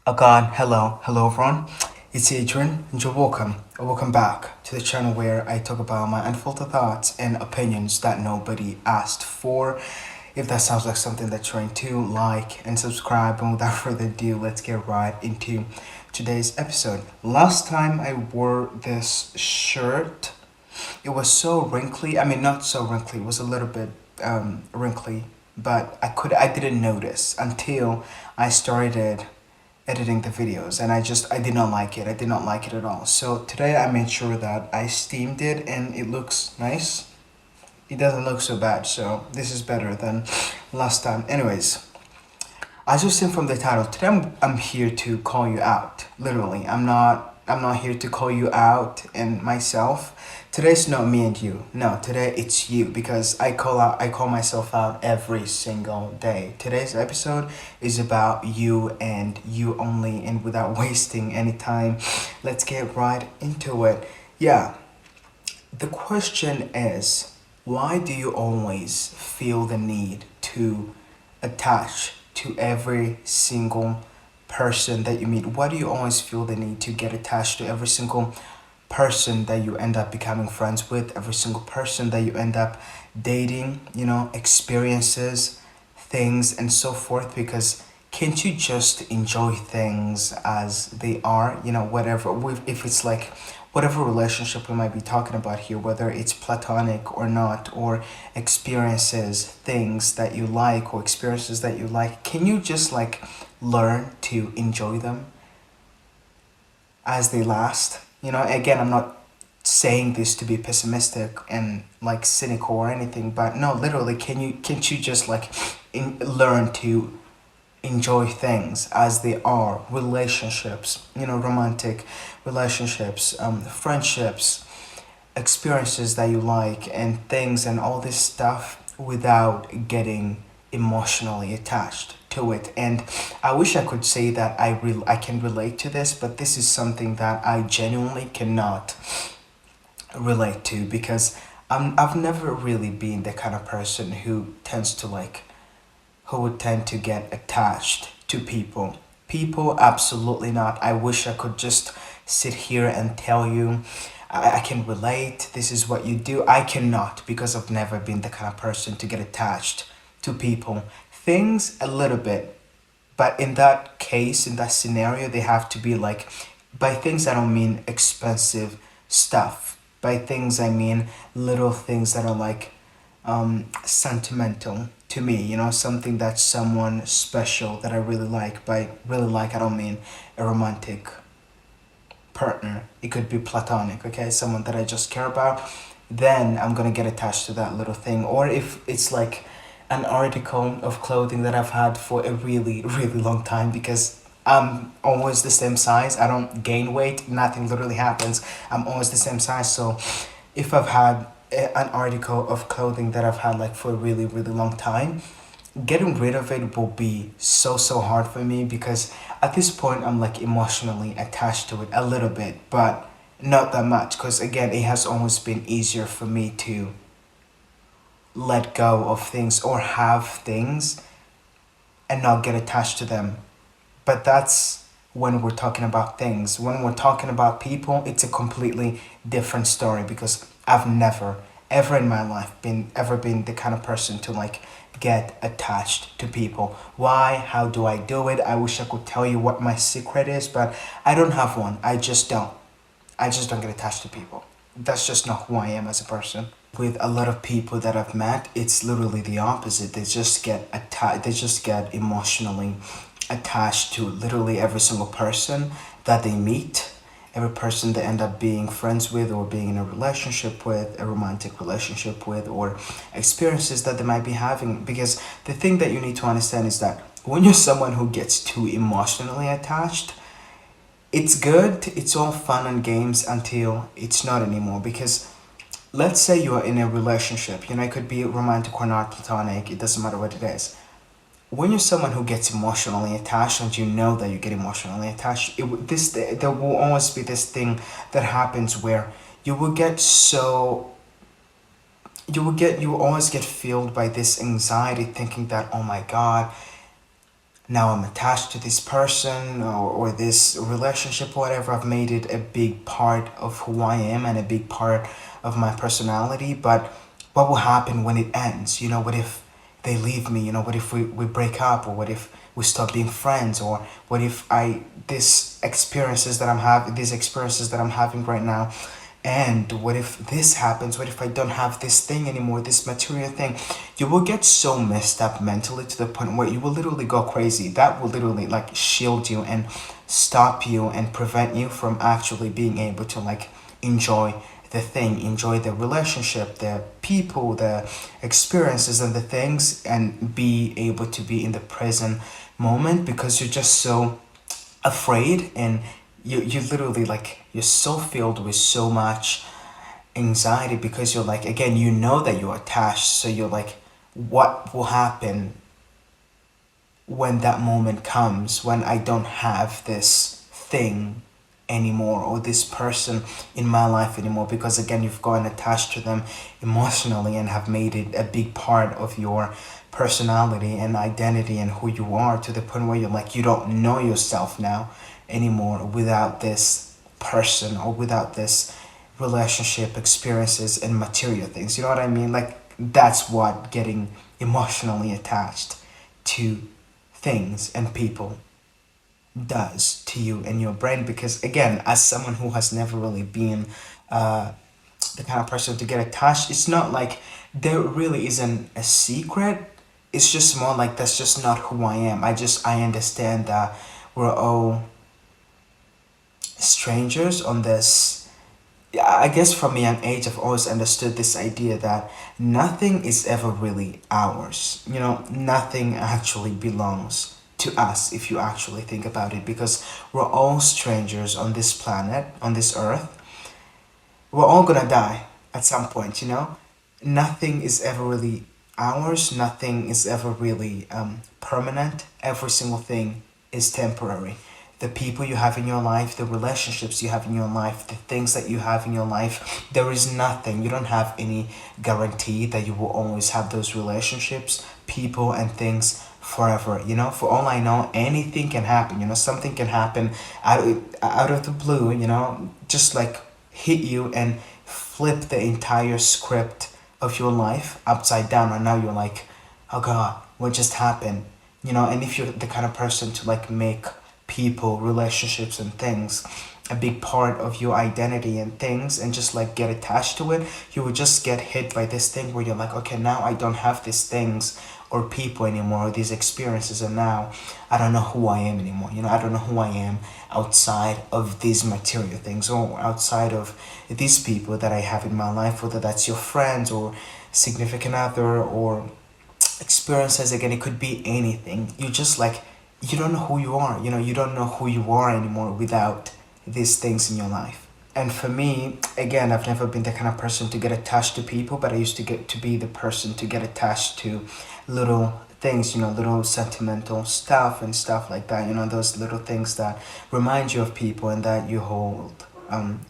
Oh God, hello everyone. It's Adrian, and you're welcome. Welcome back to the channel where I talk about my unfiltered thoughts and opinions that nobody asked for. If that sounds like something that you're into, like and subscribe. And without further ado, let's get right into today's episode. Last time I wore this shirt, it was so wrinkly. I mean, not so wrinkly. It was a little bit wrinkly, but I didn't notice until I started editing the videos, and I did not like it. I did not like it at all. So today I made sure that I steamed it and it looks nice. It doesn't look so bad, so this is better than last time. Anyways, as you've seen from the title, today I'm here to call you out. Literally, I'm not here to call you out and myself. Today's not me and you. No, today it's you because I call myself out every single day. Today's episode is about you and you only, and without wasting any time, let's get right into it. Yeah, the question is, why do you always feel the need to attach to every single person that you meet? Why do you always feel the need to get attached to every single person that you end up becoming friends with, every single person that you end up dating, experiences, things, and so forth? Because can't you just enjoy things as they are? Whatever, if it's like whatever relationship we might be talking about here, whether it's platonic or not, or experiences, things that you like, or experiences that you like, can you just like learn to enjoy them as they last? Again, I'm not saying this to be pessimistic and like cynical or anything, but no, literally, can't you just like learn to enjoy things as they are? Relationships, romantic relationships, friendships, experiences that you like, and things and all this stuff without getting emotionally attached to it. And I wish I could say that I can relate to this, but this is something that I genuinely cannot relate to because I've never really been the kind of person who would tend to get attached to people. People, absolutely not. I wish I could just sit here and tell you I can relate. This is what you do. I cannot because I've never been the kind of person to get attached to people. Things a little bit, but in that case, in that scenario, they have to be like, by things I don't mean expensive stuff. By things I mean little things that are like sentimental to me, something that's someone special that I really like. By really like, I don't mean a romantic partner. It could be platonic, okay? Someone that I just care about. Then I'm gonna get attached to that little thing. Or if it's like an article of clothing that I've had for a really, really long time because I'm always the same size. I don't gain weight, nothing literally happens. I'm always the same size. So if I've had an article of clothing that I've had like for a really, really long time, getting rid of it will be so hard for me because at this point I'm like emotionally attached to it a little bit, but not that much because again, it has always been easier for me to let go of things or have things and not get attached to them. But that's when we're talking about things. When we're talking about people, it's a completely different story because I've never ever in my life been the kind of person to like get attached to people. Why? How do I do it? I wish I could tell you what my secret is, but I don't have one. I just don't. I just don't get attached to people. That's just not who I am as a person. With a lot of people that I've met, it's literally the opposite. They just get attached. They just get emotionally attached to literally every single person that they meet, every person they end up being friends with or being in a relationship with, a romantic relationship with, or experiences that they might be having. Because the thing that you need to understand is that when you're someone who gets too emotionally attached, it's good, it's all fun and games until it's not anymore. Because let's say you are in a relationship, it could be romantic or not, platonic, it doesn't matter what it is. When you're someone who gets emotionally attached and you know that you get emotionally attached, there will always be this thing that happens where you will get so you will always get filled by this anxiety thinking that, oh my god, now I'm attached to this person or this relationship or whatever. I've made it a big part of who I am and a big part of my personality. But what will happen when it ends? What if they leave me? What if we break up, or what if we stop being friends, or what if these experiences that I'm having right now, and what if this happens? What if I don't have this thing anymore, this material thing? You will get so messed up mentally to the point where you will literally go crazy. That will literally like shield you and stop you and prevent you from actually being able to like enjoy the thing, enjoy the relationship, the people, the experiences, and the things, and be able to be in the present moment, because you're just so afraid, and you literally like you're so filled with so much anxiety, because you're like, again, you know that you're attached, so you're like, what will happen when that moment comes, when I don't have this thing anymore, or this person in my life anymore? Because again, you've gotten attached to them emotionally and have made it a big part of your personality and identity and who you are, to the point where you're like, you don't know yourself now anymore without this person, or without this relationship, experiences, and material things. You know what I mean? Like, that's what getting emotionally attached to things and people does to you and your brain. Because again, as someone who has never really been the kind of person to get attached, it's not like there really isn't a secret. It's just more like that's just not who I am. I understand that we're all strangers on this. Yeah, I guess from a young age, I've always understood this idea that nothing is ever really ours. Nothing actually belongs to us, if you actually think about it, because we're all strangers on this planet, on this earth. We're all gonna die at some point. Nothing is ever really ours, nothing is ever really permanent. Every single thing is temporary. The people you have in your life, the relationships you have in your life, the things that you have in your life, there is nothing. You don't have any guarantee that you will always have those relationships, people, and things forever. For all I know, anything can happen. Something can happen out of the blue, just like hit you and flip the entire script of your life upside down, and now you're like, oh god, what just happened? And if you're the kind of person to like make people, relationships, and things a big part of your identity and things, and just like get attached to it, you would just get hit by this thing where you're like, okay, now I don't have these things or people anymore, or these experiences, and now I don't know who I am anymore. I don't know who I am outside of these material things, or outside of these people that I have in my life, whether that's your friends or significant other or experiences. Again, it could be anything. You just like, you don't know who you are. You don't know who you are anymore without these things in your life. And for me, again, I've never been the kind of person to get attached to people, but I used to get to be the person to get attached to little things, little sentimental stuff and stuff like that. Those little things that remind you of people and that you hold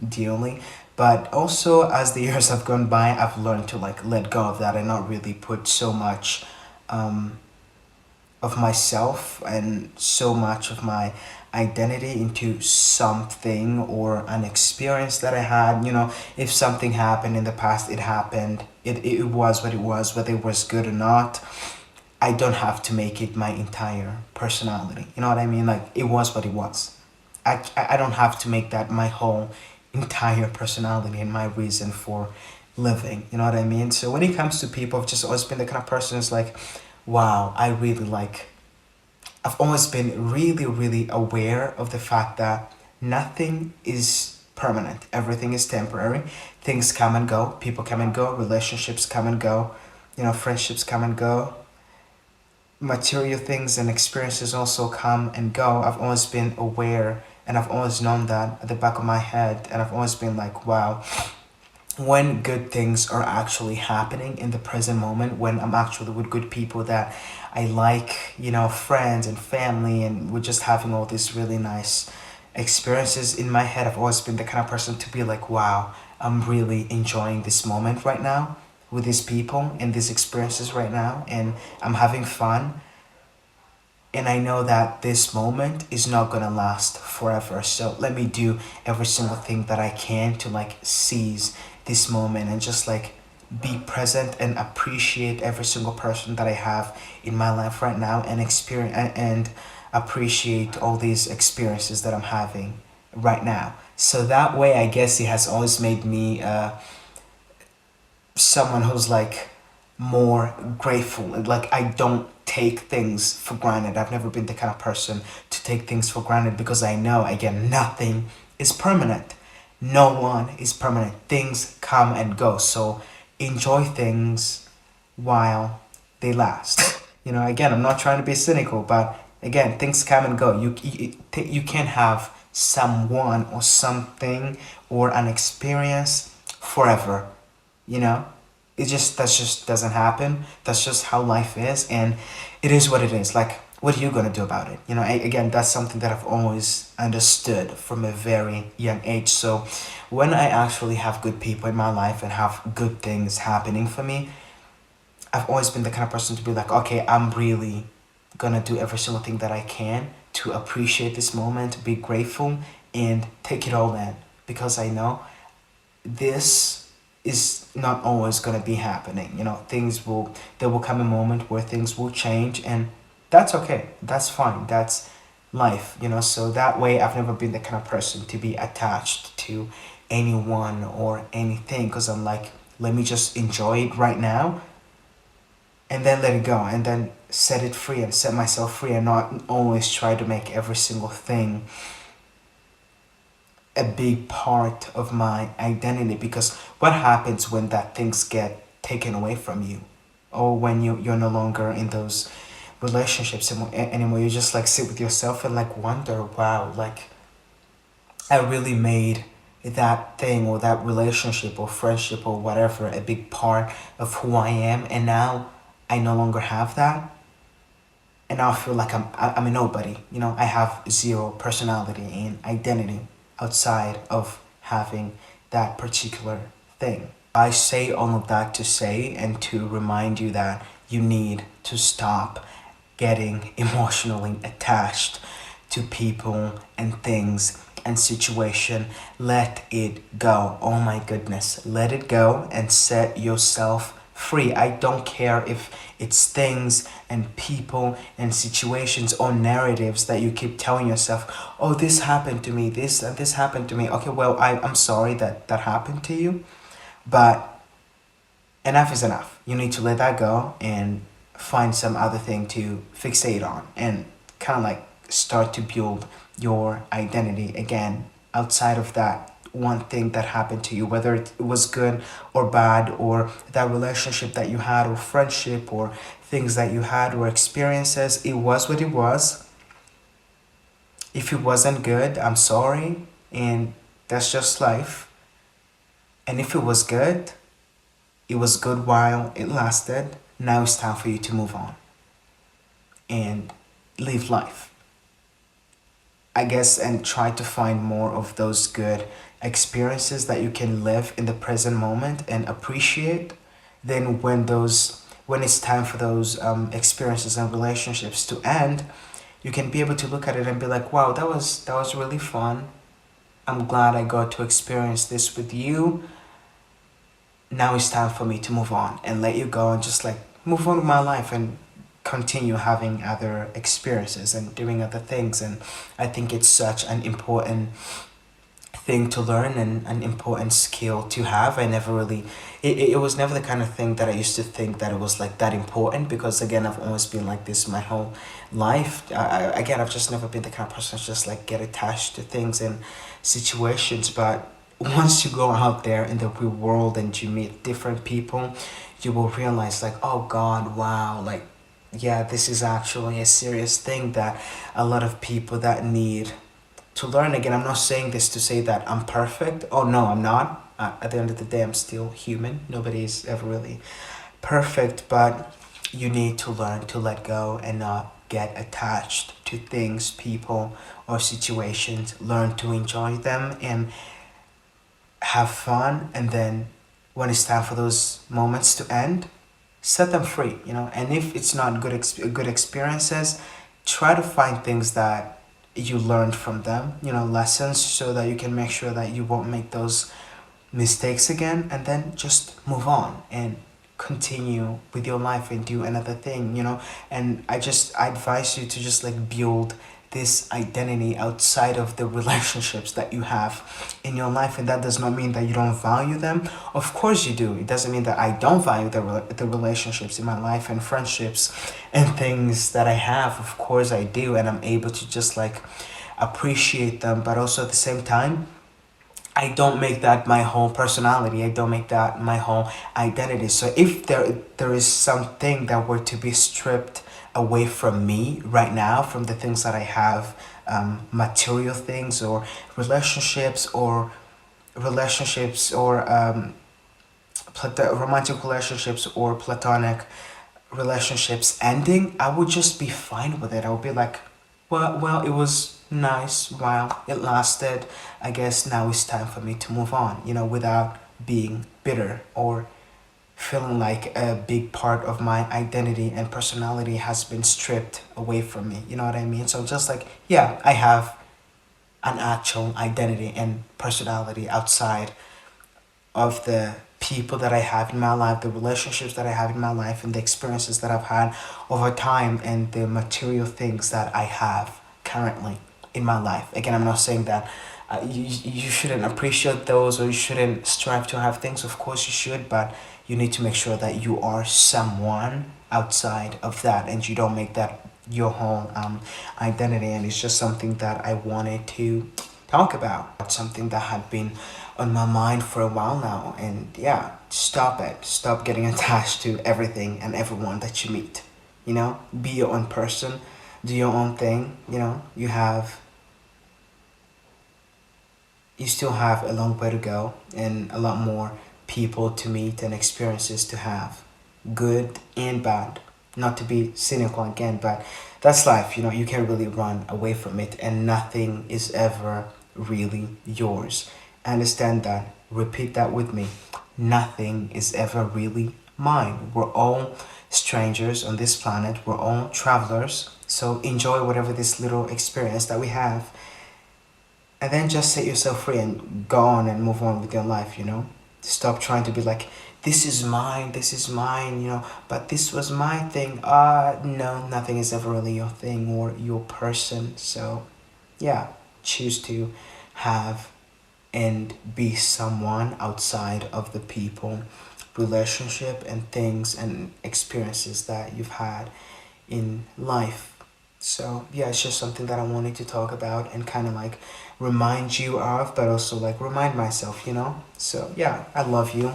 dearly. But also, as the years have gone by, I've learned to like let go of that and not really put so much of myself and so much of my identity into something or an experience that I had. If something happened in the past, it happened. It was what it was, whether it was good or not. I don't have to make it my entire personality. You know what I mean? Like, it was what it was. I don't have to make that my whole entire personality and my reason for living. You know what I mean? So when it comes to people, I've just always been the kind of person who's like, wow, I've always been really, really aware of the fact that nothing is permanent. Everything is temporary. Things come and go. People come and go. Relationships come and go. Friendships come and go. Material things and experiences also come and go. I've always been aware, and I've always known that at the back of my head. And I've always been like, wow, when good things are actually happening in the present moment, when I'm actually with good people that I like, friends and family, and we're just having all these really nice experiences in my head, I've always been the kind of person to be like, wow, I'm really enjoying this moment right now with these people and these experiences right now, and I'm having fun. And I know that this moment is not gonna last forever. So let me do every single thing that I can to like seize this moment and just like be present and appreciate every single person that I have in my life right now and experience and appreciate all these experiences that I'm having right now. So that way, I guess it has always made me someone who's like more grateful. Like I don't take things for granted. I've never been the kind of person to take things for granted because I know again nothing is permanent. No one is permanent. Things come and go. So enjoy things while they last. Again, I'm not trying to be cynical, but again, things come and go. You can't have someone or something or an experience forever. you know that just doesn't happen. That's just how life is, and it is what it is. Like, what are you gonna do about it? Again, that's something that I've always understood from a very young age. So when I actually have good people in my life and have good things happening for me, I've always been the kind of person to be like, okay, I'm really gonna do every single thing that I can to appreciate this moment, be grateful, and take it all in, because I know this is not always going to be happening. There will come a moment where things will change, and that's okay. That's fine. That's life. So that way, I've never been the kind of person to be attached to anyone or anything, because I'm like, let me just enjoy it right now and then let it go and then set it free and set myself free, and not always try to make every single thing a big part of my identity. Because what happens when that things get taken away from you, or when you're no longer in those relationships anymore? You just like sit with yourself and like wonder, wow, like I really made that thing or that relationship or friendship or whatever a big part of who I am, and now I no longer have that. And now I feel like I'm a nobody. I have zero personality and identity outside of having that particular thing. I say all of that to say and to remind you that you need to stop getting emotionally attached to people and things and situation. Let it go. Oh my goodness. Let it go and set yourself free. I don't care if it's things and people and situations or narratives that you keep telling yourself, oh, this happened to me, this and this happened to me. Okay, well, I'm sorry that that happened to you, but enough is enough. You need to let that go and find some other thing to fixate on, and kind of like start to build your identity again outside of that one thing that happened to you, whether it was good or bad, or that relationship that you had, or friendship, or things that you had, or experiences. It was what it was. If it wasn't good, I'm sorry, and that's just life. And if it was good, it was good while it lasted. Now it's time for you to move on and live life, I guess, and try to find more of those good experiences that you can live in the present moment and appreciate. Then when it's time for those experiences and relationships to end, you can be able to look at it and be like, wow, that was really fun. I'm glad I got to experience this with you. Now it's time for me to move on and let you go and just like move on with my life and continue having other experiences and doing other things. And I think it's such an important thing to learn and an important skill to have. I never really, it was never the kind of thing that I used to think that it was like that important, because again, I've always been like this my whole life. Again, I've just never been the kind of person to just like get attached to things and situations. But once you go out there in the real world and you meet different people, you will realize like, oh God, wow, like, yeah, this is actually a serious thing that a lot of people that need to learn. Again, I'm not saying this to say that I'm perfect. Oh no, I'm not. At the end of the day, I'm still human. Nobody is ever really perfect, but you need to learn to let go and not get attached to things, people, or situations. Learn to enjoy them and have fun, and then when it's time for those moments to end, set them free. And if it's not good experiences, try to find things that you learned from them, lessons, so that you can make sure that you won't make those mistakes again, and then just move on and continue with your life and do another thing, and I advise you to just like build this identity outside of the relationships that you have in your life. And that does not mean that you don't value them. Of course you do. It doesn't mean that I don't value the relationships in my life and friendships and things that I have. Of course I do, and I'm able to just like appreciate them, but also at the same time I don't make that my whole personality. I don't make that my whole identity. So if there is something that were to be stripped away from me right now, from the things that I have, material things or relationships or romantic relationships or platonic relationships ending, I would just be fine with it. I would be like, well, it was nice while it lasted. I guess now it's time for me to move on, without being bitter or feeling like a big part of my identity and personality has been stripped away from me. You know what I mean? So just like, yeah, I have an actual identity and personality outside of the people that I have in my life, the relationships that I have in my life, and the experiences that I've had over time, and the material things that I have currently in my life. Again, I'm not saying that you shouldn't appreciate those or you shouldn't strive to have things. Of course you should, but you need to make sure that you are someone outside of that and you don't make that your whole identity. And it's just something that I wanted to talk about. It's something that had been on my mind for a while now. And yeah, stop it. Stop getting attached to everything and everyone that you meet. Be your own person. Do your own thing. You still have a long way to go and a lot more people to meet and experiences to have, good and bad. Not to be cynical again, but that's life. You can't really run away from it, and nothing is ever really yours. Understand that. Repeat that with me. Nothing is ever really mine. We're all strangers on this planet. We're all travelers. So enjoy whatever this little experience that we have, and then just set yourself free and go on and move on with your life. Stop trying to be like, this is mine, but this was my thing. No, nothing is ever really your thing or your person. So yeah, choose to have and be someone outside of the people, relationship, and things and experiences that you've had in life. So yeah, it's just something that I wanted to talk about and kind of like remind you of, but also like remind myself. So yeah, I love you.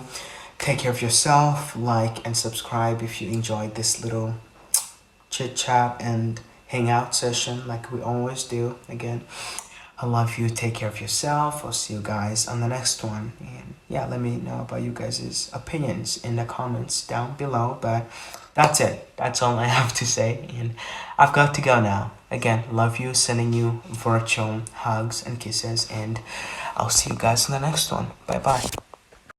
Take care of yourself. Like and subscribe if you enjoyed this little chit chat and hangout session like we always do. Again, I love you. Take care of yourself. I'll see you guys on the next one. And yeah, let me know about you guys' opinions in the comments down below. But that's it. That's all I have to say. And I've got to go now. Again, love you. Sending you virtual hugs and kisses. And I'll see you guys in the next one. Bye bye.